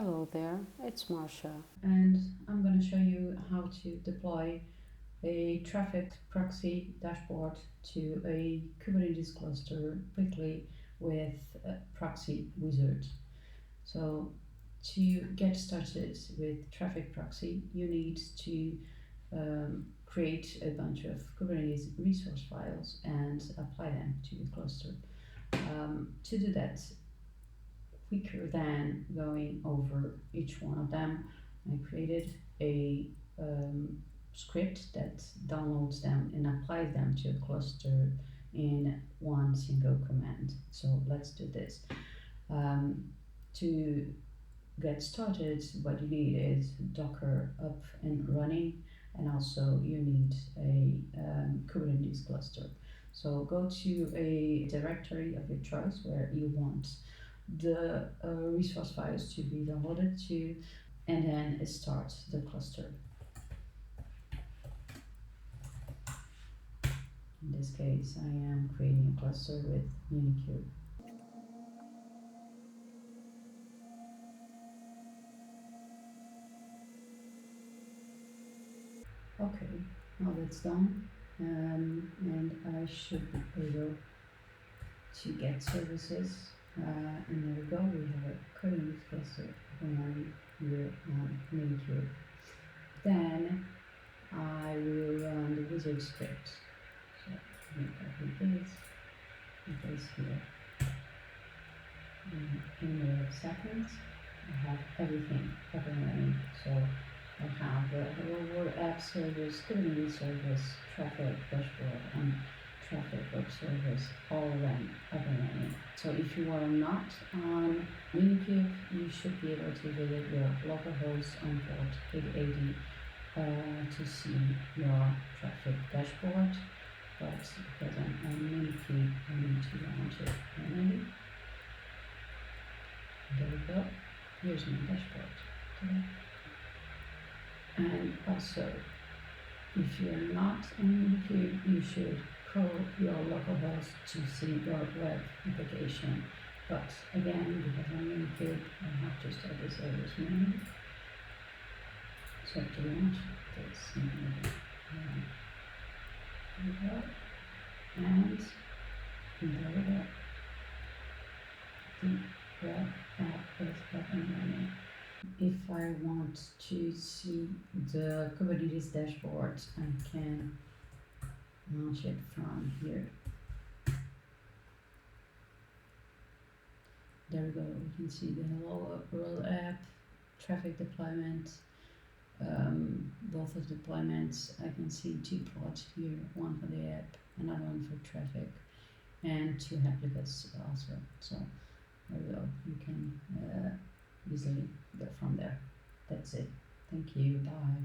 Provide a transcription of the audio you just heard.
Hello there, it's Marsha. And I'm going to show you how to deploy a Traefik Proxy dashboard to a Kubernetes cluster quickly with Proxy Wizard. So to get started with Traefik Proxy, you need to create a bunch of Kubernetes resource files and apply them to your cluster. To do that, quicker than going over each one of them, I created a script that downloads them and applies them to a cluster in one single command. So let's do this. To get started, what you need is Docker up and running, and also you need a Kubernetes cluster. So go to a directory of your choice where you want the resource files to be downloaded to, and then start the cluster. In this case, I am creating a cluster with Unicube. Okay, now that's done, and I should be able to get services. And there we go, we have a Kubernetes cluster running here on Unicube. Then I will run the wizard script. So I'm going to copy this and place here. In a matter of seconds, I have everything up and running. So I have the Hello app service, Kubernetes service, Traefik dashboard, and Traefik web service, all of them up and running. So if you are not on Unicube, you should be able to visit your localhost on port 880 to see your Traefik dashboard. But because I'm on Unicube, I need to launch it manually. There we go. Here's my dashboard. Okay. And also, if you're not on Unicube, you should call your localhost to see your web application. But again, because I'm on Unicube, I have to start the service manually. So to launch this there we go. And there we go. The web app is up and running. If I want to see the Kubernetes dashboard, I can launch it from here. There we go, we can see the Hello World app, Traefik deployment, both of deployments. I can see two pods here, one for the app, another one for Traefik, and two replicas also. So there we go, you can easily go from there. That's it. Thank you. Bye.